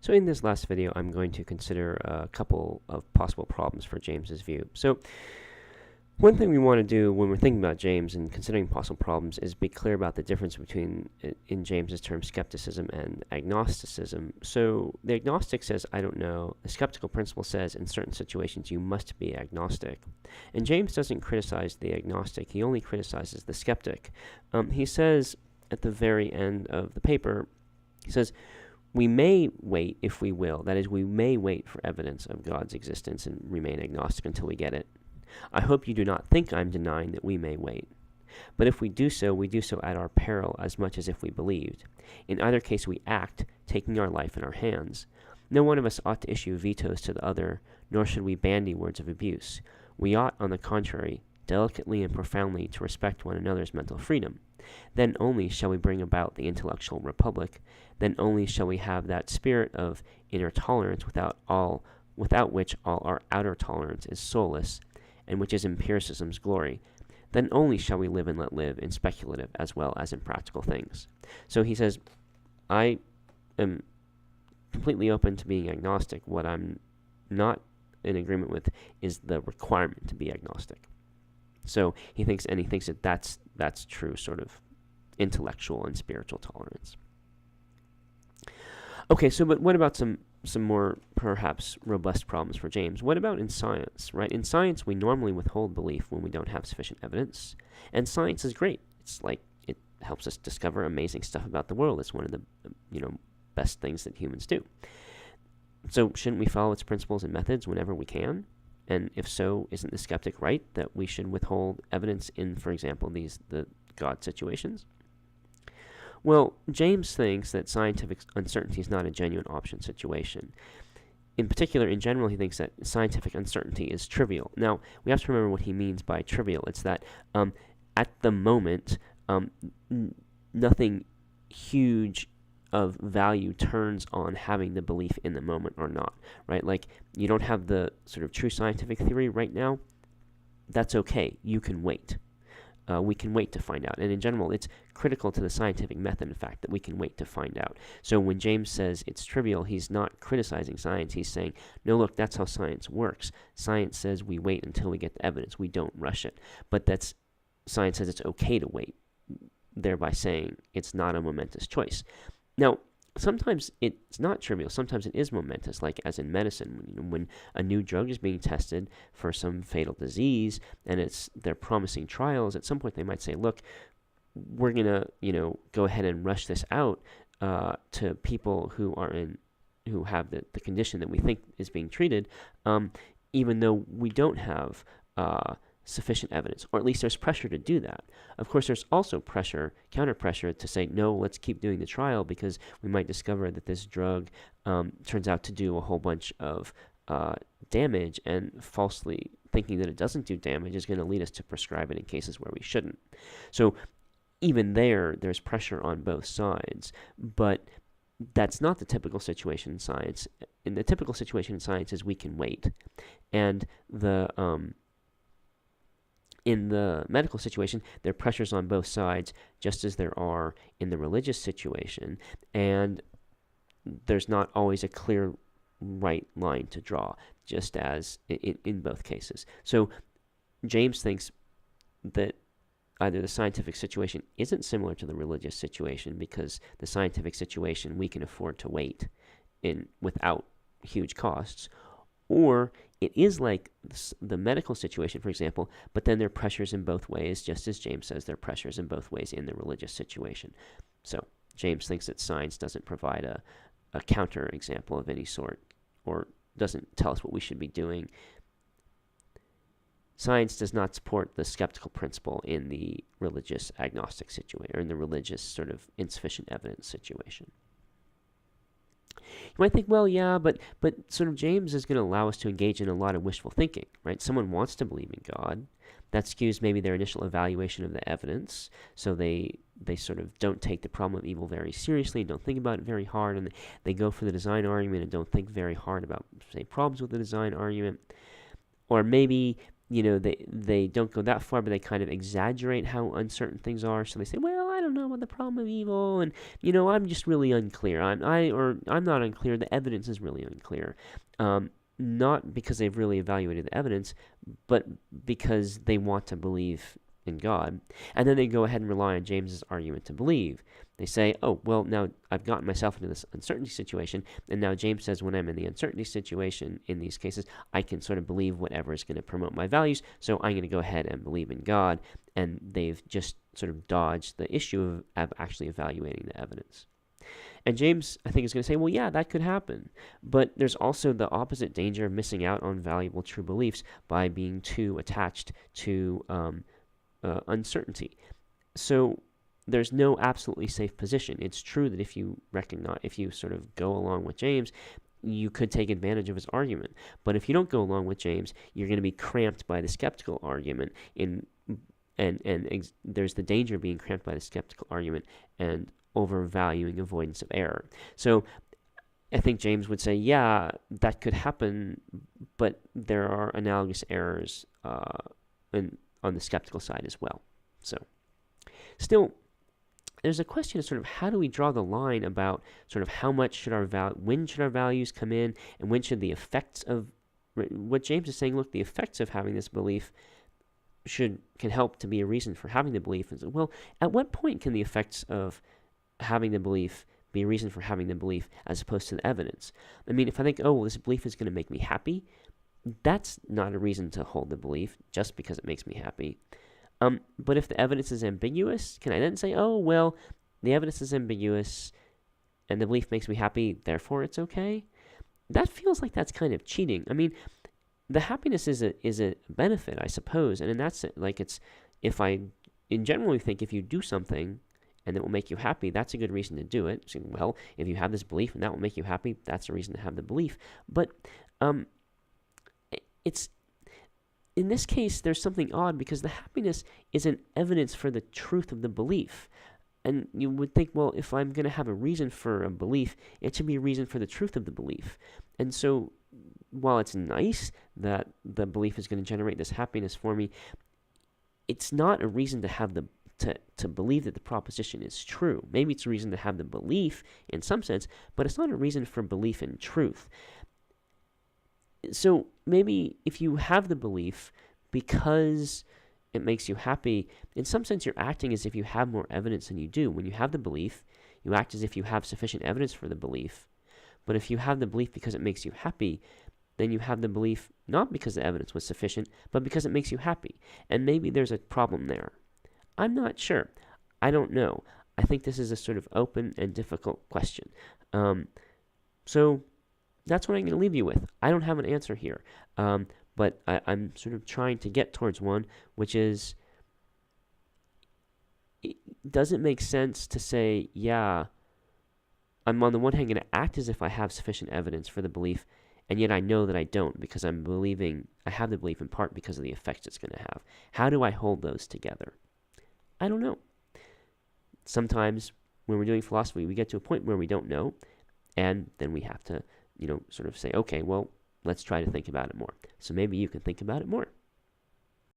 So in this last video, I'm going to consider a couple of possible problems for James's view. So one thing we want to do when we're thinking about James and considering possible problems is be clear about the difference between, in James's term, skepticism and agnosticism. So the agnostic says, I don't know. The skeptical principle says, in certain situations, you must be agnostic. And James doesn't criticize the agnostic. He only criticizes the skeptic. He says at the very end of the paper, he says, we may wait if we will. That is, we may wait for evidence of God's existence and remain agnostic until we get it. I hope you do not think I'm denying that we may wait. But if we do so, we do so at our peril as much as if we believed. In either case, we act, taking our life in our hands. No one of us ought to issue vetoes to the other, nor should we bandy words of abuse. We ought, on the contrary, delicately and profoundly to respect one another's mental freedom. Then only shall we bring about the intellectual republic. Then only shall we have that spirit of inner tolerance without which all our outer tolerance is soulless, and which is empiricism's glory. Then only shall we live and let live in speculative as well as in practical things. So he says, I am completely open to being agnostic. What I'm not in agreement with is the requirement to be agnostic. So he thinks that that's true sort of intellectual and spiritual tolerance. Okay, so but what about some more perhaps robust problems for James? What about in science, right? In science, we normally withhold belief when we don't have sufficient evidence, and science is great. It's like it helps us discover amazing stuff about the world. It's one of the best things that humans do. So shouldn't we follow its principles and methods whenever we can? And if so, isn't the skeptic right that we should withhold evidence in, for example, the God situations? Well, James thinks that scientific uncertainty is not a genuine option situation. In particular, in general, he thinks that scientific uncertainty is trivial. Now, we have to remember what he means by trivial. It's that at the moment, nothing huge of value turns on having the belief in the moment or not, right? Like, you don't have the sort of true scientific theory right now. That's okay. You can wait. We can wait to find out. And in general, it's critical to the scientific method, in fact, that we can wait to find out. So when James says it's trivial, he's not criticizing science. He's saying, no, look, that's how science works. Science says we wait until we get the evidence. We don't rush it. But science says it's okay to wait, thereby saying it's not a momentous choice. Now, sometimes it's not trivial. Sometimes it is momentous, like as in medicine, when a new drug is being tested for some fatal disease and they're promising trials. At some point, they might say, "Look, we're gonna, go ahead and rush this out to people who have the condition that we think is being treated, even though we don't have sufficient evidence, or at least there's pressure to do that. Of course, there's also counter pressure to say, no, let's keep doing the trial because we might discover that this drug turns out to do a whole bunch of damage, and falsely thinking that it doesn't do damage is going to lead us to prescribe it in cases where we shouldn't. So even there's pressure on both sides, but that's not the typical situation in science. In the typical situation in science is we can wait, and in the medical situation, there are pressures on both sides, just as there are in the religious situation, and there's not always a clear right line to draw, just as in both cases. So James thinks that either the scientific situation isn't similar to the religious situation, because the scientific situation we can afford to wait without huge costs, or it is like the medical situation, for example, but then there are pressures in both ways, just as James says there are pressures in both ways in the religious situation. So James thinks that science doesn't provide a counter example of any sort, or doesn't tell us what we should be doing. Science does not support the skeptical principle in the religious agnostic situation, or in the religious sort of insufficient evidence situation. You might think, well, yeah, but sort of James is going to allow us to engage in a lot of wishful thinking, right? Someone wants to believe in God. That skews maybe their initial evaluation of the evidence, so they sort of don't take the problem of evil very seriously, don't think about it very hard, and they go for the design argument and don't think very hard about, say, problems with the design argument. Or maybe they don't go that far, but they kind of exaggerate how uncertain things are. So they say, well, I don't know about the problem of evil, and I'm just really unclear. I'm not unclear. The evidence is really unclear. Not because they've really evaluated the evidence, but because they want to believe in God. And then they go ahead and rely on James's argument to believe. They say, oh, well, now I've gotten myself into this uncertainty situation, and now James says when I'm in the uncertainty situation in these cases, I can sort of believe whatever is going to promote my values, so I'm going to go ahead and believe in God. And they've just sort of dodged the issue of actually evaluating the evidence. And James, I think, is going to say, well, yeah, that could happen. But there's also the opposite danger of missing out on valuable true beliefs by being too attached to uncertainty. So there's no absolutely safe position. It's true that if you sort of go along with James, you could take advantage of his argument. But if you don't go along with James, you're going to be cramped by the skeptical argument and there's the danger of being cramped by the skeptical argument and overvaluing avoidance of error. So I think James would say, yeah, that could happen, but there are analogous errors on the skeptical side as well. So still, there's a question of sort of how do we draw the line about sort of how much should when should our values come in, and when should the effects of what James is saying, look, the effects of having this belief can help to be a reason for having the belief. And so, well, at what point can the effects of having the belief be a reason for having the belief as opposed to the evidence? I mean, if I think, oh, well, this belief is going to make me happy, that's not a reason to hold the belief just because it makes me happy. But if the evidence is ambiguous, can I then say, oh, well, the evidence is ambiguous and the belief makes me happy, therefore it's okay? That feels like that's kind of cheating. I mean, the happiness is a benefit, I suppose, and that's it. Like in general, we think if you do something and it will make you happy, that's a good reason to do it. So, well, if you have this belief and that will make you happy, that's a reason to have the belief. But it's in this case, there's something odd because the happiness is an evidence for the truth of the belief. And you would think, well, if I'm going to have a reason for a belief, it should be a reason for the truth of the belief. And so while it's nice that the belief is going to generate this happiness for me, it's not a reason to have to believe that the proposition is true. Maybe it's a reason to have the belief in some sense, but it's not a reason for belief in truth. So maybe if you have the belief because it makes you happy, in some sense you're acting as if you have more evidence than you do. When you have the belief, you act as if you have sufficient evidence for the belief. But if you have the belief because it makes you happy, then you have the belief not because the evidence was sufficient, but because it makes you happy. And maybe there's a problem there. I'm not sure. I don't know. I think this is a sort of open and difficult question. So that's what I'm going to leave you with. I don't have an answer here, but I'm sort of trying to get towards one, which is, does it make sense to say, yeah, I'm on the one hand going to act as if I have sufficient evidence for the belief, and yet I know that I don't because I have the belief in part because of the effects it's going to have. How do I hold those together? I don't know. Sometimes when we're doing philosophy, we get to a point where we don't know, and then we have to, sort of say, okay, well, let's try to think about it more. So maybe you can think about it more.